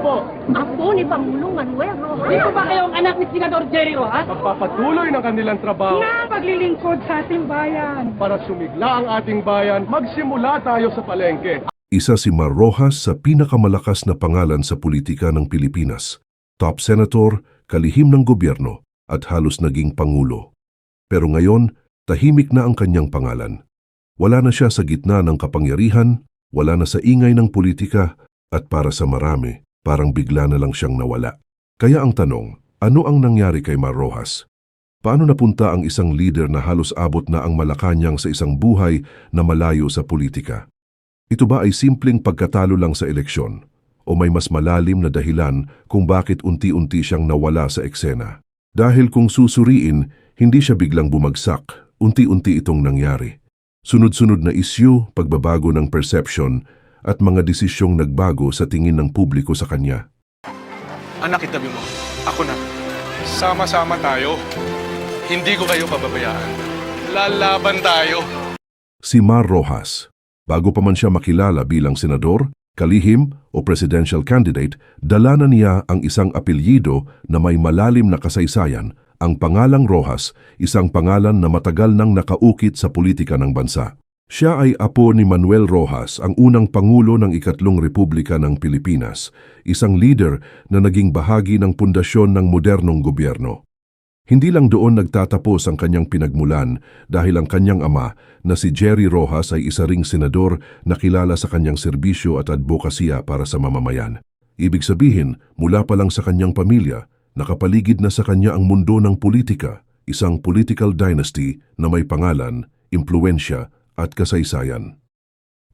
po? Ako ni Pangulong Manuel Rojas. Di po ba kayong anak ni Senador Jerry Rojas? Magpapatuloy ng kanilang trabaho Na paglilingkod sa ating bayan. para sumigla ang ating bayan. Magsimula tayo sa palengke. Isa si Mar Rojas sa pinakamalakas na pangalan sa politika ng Pilipinas. Top senator, kalihim ng gobyerno, at halos naging pangulo. Pero ngayon, tahimik na ang kanyang pangalan. Wala na siya sa gitna ng kapangyarihan, wala na sa ingay ng politika, at para sa marami, parang bigla na lang siyang nawala. Kaya ang tanong, ano ang nangyari kay Mar Rojas? Paano napunta ang isang leader na halos abot na ang Malacanang sa isang buhay na malayo sa politika? Ito ba ay simpleng pagkatalo lang sa eleksyon? O may mas malalim na dahilan kung bakit unti-unti siyang nawala sa eksena? Dahil kung susuriin, hindi siya biglang bumagsak, unti-unti itong nangyari. Sunod-sunod na issue, pagbabago ng perception, at mga desisyong nagbago sa tingin ng publiko sa kanya. Anak, itabi mo. Ako na. Sama-sama tayo. Hindi ko kayo pababayaan. Lalaban tayo. Si Mar Rojas, bago pa man siya makilala bilang senador, kalihim o presidential candidate, dala na niya ang isang apelyido na may malalim na kasaysayan, ang pangalang Rojas, isang pangalan na matagal nang nakaukit sa politika ng bansa. Siya ay apo ni Manuel Rojas, ang unang pangulo ng ikatlong Republika ng Pilipinas, isang leader na naging bahagi ng pundasyon ng modernong gobyerno. Hindi lang doon nagtatapos ang kanyang pinagmulan dahil ang kanyang ama na si Jerry Rojas ay isa ring senador na kilala sa kanyang serbisyo at advokasya para sa mamamayan. Ibig sabihin, mula pa lang sa kanyang pamilya, nakapaligid na sa kanya ang mundo ng politika, isang political dynasty na may pangalan, impluensya at kasaysayan.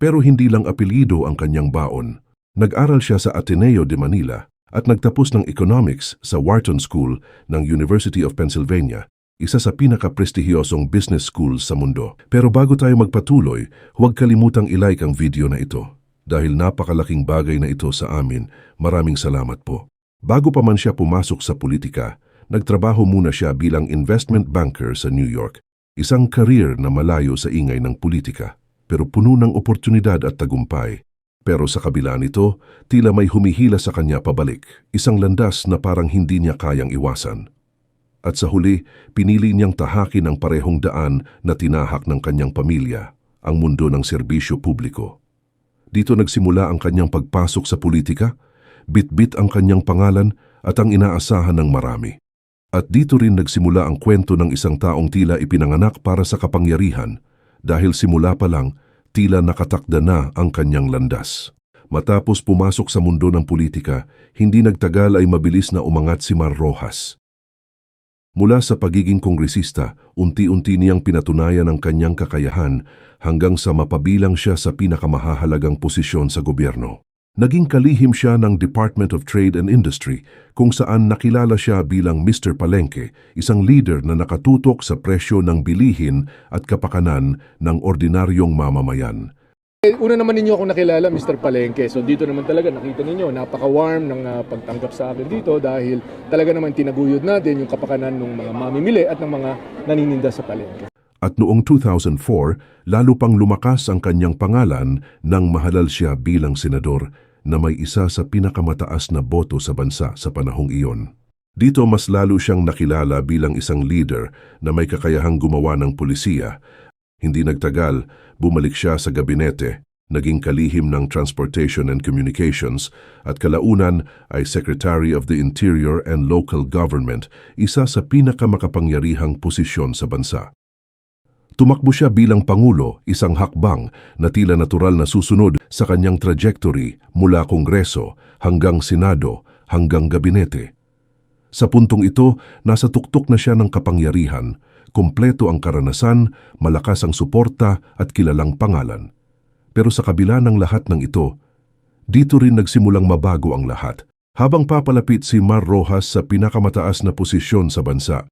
Pero hindi lang apelyido ang kanyang baon. Nag-aral siya sa Ateneo de Manila at nagtapos ng economics sa Wharton School ng University of Pennsylvania, isa sa pinaka-prestihiyosong business schools sa mundo. Pero bago tayo magpatuloy, huwag kalimutang ilike ang video na ito. Dahil napakalaking bagay na ito sa amin, maraming salamat po. Bago pa man siya pumasok sa politika, nagtrabaho muna siya bilang investment banker sa New York. Isang career na malayo sa ingay ng politika, pero puno ng oportunidad at tagumpay. Pero sa kabila nito, tila may humihila sa kanya pabalik, isang landas na parang hindi niya kayang iwasan. At sa huli, pinili niyang tahakin ang parehong daan na tinahak ng kanyang pamilya, ang mundo ng serbisyo publiko. Dito nagsimula ang kanyang pagpasok sa politika, bit-bit ang kanyang pangalan at ang inaasahan ng marami. At dito rin nagsimula ang kwento ng isang taong tila ipinanganak para sa kapangyarihan dahil simula pa lang tila nakatakda na ang kanyang landas. Matapos pumasok sa mundo ng politika, hindi nagtagal ay mabilis na umangat si Mar Rojas. Mula sa pagiging kongresista, unti-unti niyang pinatunayan ang kanyang kakayahan hanggang sa mapabilang siya sa pinakamahahalagang posisyon sa gobyerno. Naging kalihim siya ng Department of Trade and Industry kung saan nakilala siya bilang Mr. Palengke, isang leader na nakatutok sa presyo ng bilihin at kapakanan ng ordinaryong mamamayan. Una naman ninyo akong nakilala, Mr. Palengke. So dito naman talaga nakita ninyo, napaka-warm ng pagtanggap sa akin dito dahil talaga naman tinaguyod natin yung kapakanan ng mga mamimili at ng mga nanininda sa palengke. At noong 2004, lalo pang lumakas ang kanyang pangalan nang mahalal siya bilang senador na may isa sa pinakamataas na boto sa bansa sa panahong iyon. Dito mas lalo siyang nakilala bilang isang leader na may kakayahang gumawa ng pulisiya. Hindi nagtagal, bumalik siya sa gabinete, naging kalihim ng Transportation and Communications at kalaunan ay Secretary of the Interior and Local Government, isa sa pinakamakapangyarihang posisyon sa bansa. Tumakbo siya bilang Pangulo, isang hakbang na tila natural na susunod sa kanyang trajectory mula Kongreso hanggang Senado hanggang Gabinete. Sa puntong ito, nasa tuktok na siya ng kapangyarihan, kompleto ang karanasan, malakas ang suporta at kilalang pangalan. Pero sa kabila ng lahat ng ito, dito rin nagsimulang mabago ang lahat. Habang papalapit si Mar Rojas sa pinakamataas na posisyon sa bansa,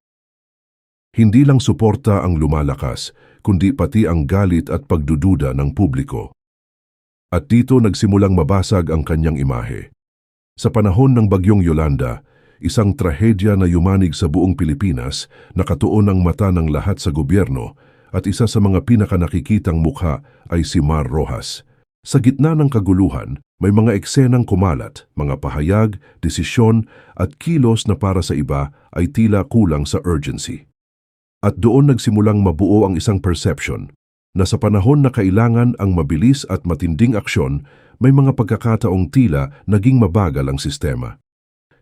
hindi lang suporta ang lumalakas, kundi pati ang galit at pagdududa ng publiko. At dito nagsimulang mabasag ang kanyang imahe. Sa panahon ng Bagyong Yolanda, isang trahedya na yumanig sa buong Pilipinas, nakatuon ang mata ng lahat sa gobyerno, at isa sa mga pinakanakikitang mukha ay si Mar Rojas. Sa gitna ng kaguluhan, May mga eksenang kumalat, mga pahayag, desisyon at kilos na para sa iba ay tila kulang sa urgency. At doon nagsimulang mabuo ang isang perception na sa panahon na kailangan ang mabilis at matinding aksyon, may mga pagkakataong tila naging mabagal ang sistema.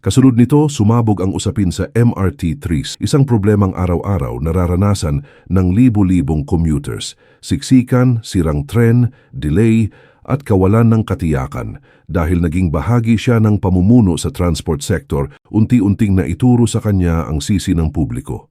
Kasunod nito, sumabog ang usapin sa MRT3, isang problemang araw-araw nararanasan ng libu-libong commuters, siksikan, sirang tren, delay, at kawalan ng katiyakan. Dahil naging bahagi siya ng pamumuno sa transport sector, unti-unting naituro sa kanya ang sisi ng publiko.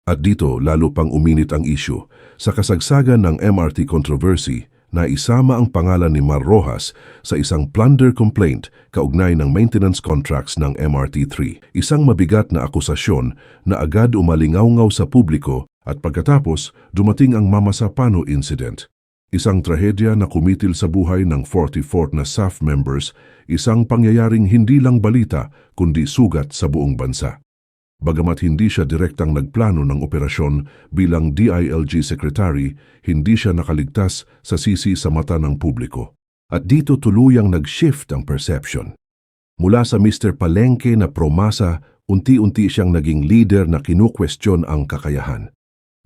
At dito lalo pang uminit ang issue. Sa kasagsagan ng MRT controversy, naisama ang pangalan ni Mar Rojas sa isang plunder complaint kaugnay ng maintenance contracts ng MRT3. Isang mabigat na akusasyon na agad umalingaw-ngaw sa publiko at pagkatapos dumating ang Mama Sapano incident. Isang trahedya na kumitil sa buhay ng 44 na SAF members, isang pangyayaring hindi lang balita kundi sugat sa buong bansa. Bagamat hindi siya direktang nagplano ng operasyon bilang DILG Secretary, hindi siya nakaligtas sa sisi sa mata ng publiko. At dito tuluyang nag-shift ang perception. Mula sa Mr. Palengke na promasa, unti-unti siyang naging leader na kinukwestiyon ang kakayahan.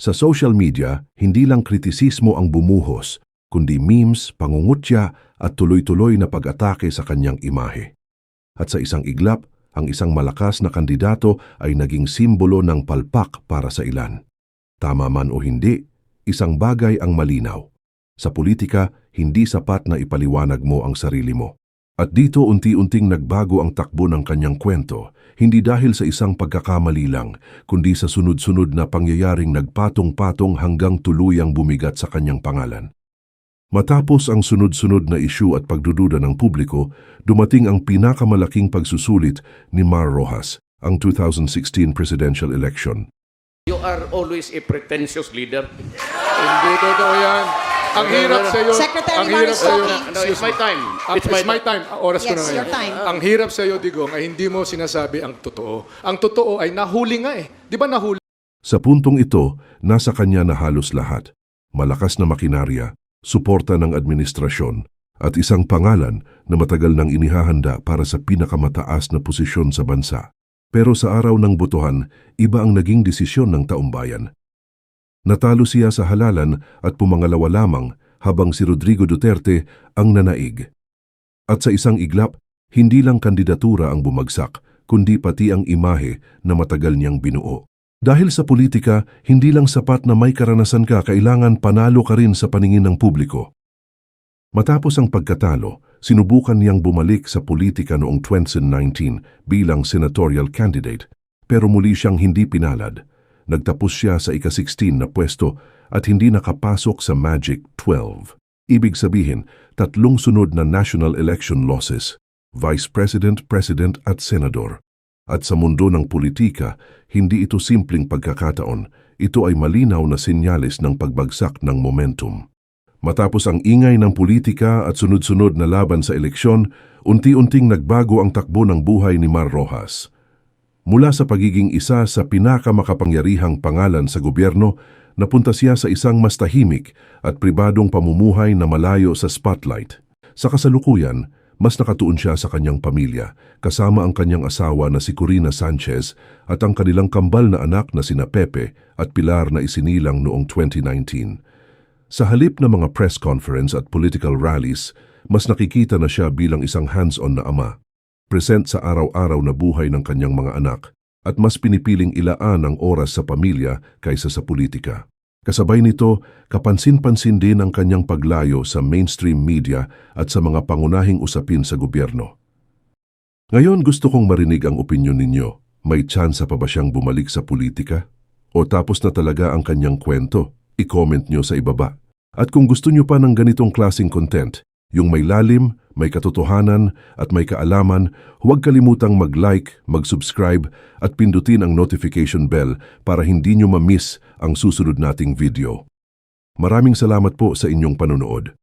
Sa social media, hindi lang kritisismo ang bumuhos, kundi memes, pangungutya at tuloy-tuloy na pag-atake sa kanyang imahe. At sa isang iglap, ang isang malakas na kandidato ay naging simbolo ng palpak para sa ilan. Tama man o hindi, isang bagay ang malinaw. Sa politika, hindi sapat na ipaliwanag mo ang sarili mo. At dito unti-unting nagbago ang takbo ng kanyang kwento, hindi dahil sa isang pagkakamali lang, kundi sa sunod-sunod na pangyayaring nagpatong-patong hanggang tuluyang bumigat sa kanyang pangalan. Matapos ang sunod-sunod na isyu at pagdududa ng publiko, dumating ang pinakamalaking pagsusulit ni Mar Rojas, ang 2016 presidential election. You are always a pretentious leader. Hindi totoo yan. Ang hirap sa iyo. Secretary Ang Mar hirap is sa iyo. talking. No, it's my time. It's my time. Oras ko Yes, na ngayon. your time. Ang hirap sa iyo, Digong, ay hindi mo sinasabi ang totoo. Ang totoo ay nahuli nga eh. Di ba nahuli? Sa puntong ito, nasa kanya na halos lahat. Malakas na makinarya, suporta ng administrasyon, at isang pangalan na matagal nang inihahanda para sa pinakamataas na posisyon sa bansa. Pero sa araw ng botohan, iba ang naging desisyon ng taumbayan. Natalo siya sa halalan at pumangalawa lamang habang si Rodrigo Duterte ang nanaig. At sa isang iglap, hindi lang kandidatura ang bumagsak, kundi pati ang imahe na matagal niyang binuo. Dahil sa politika, hindi lang sapat na may karanasan ka, kailangan panalo ka rin sa paningin ng publiko. Matapos ang pagkatalo, sinubukan niyang bumalik sa politika noong 2019 bilang senatorial candidate, pero muli siyang hindi pinalad. Nagtapos siya sa ika-16 na pwesto at hindi nakapasok sa Magic 12. Ibig sabihin, 3 sunod na national election losses, Vice President, President at Senador. At sa mundo ng politika, hindi ito simpleng pagkakataon, ito ay malinaw na senyales ng pagbagsak ng momentum. Matapos ang ingay ng politika at sunod-sunod na laban sa eleksyon, unti-unting nagbago ang takbo ng buhay ni Mar Rojas. Mula sa pagiging isa sa pinakamakapangyarihang pangalan sa gobyerno, napunta siya sa isang mas tahimik at pribadong pamumuhay na malayo sa spotlight. Sa kasalukuyan, mas nakatuon siya sa kanyang pamilya, kasama ang kanyang asawa na si Corina Sanchez at ang kanilang kambal na anak na sina Pepe at Pilar na isinilang noong 2019. Sa halip na mga press conference at political rallies, mas nakikita na siya bilang isang hands-on na ama, present sa araw-araw na buhay ng kanyang mga anak, at mas pinipiling ilaan ang oras sa pamilya kaysa sa politika. Kasabay nito, kapansin-pansin din ang kanyang paglayo sa mainstream media at sa mga pangunahing usapin sa gobyerno. Ngayon gusto kong marinig ang opinyon ninyo. May tsansa pa ba siyang bumalik sa politika? O tapos na talaga ang kanyang kwento? I-comment nyo sa ibaba. At kung gusto nyo pa ng ganitong klaseng content, yung may lalim, may katotohanan at may kaalaman, huwag kalimutang mag-like, mag-subscribe at pindutin ang notification bell para hindi nyo ma-miss ang susunod nating video. Maraming salamat po sa inyong panonood.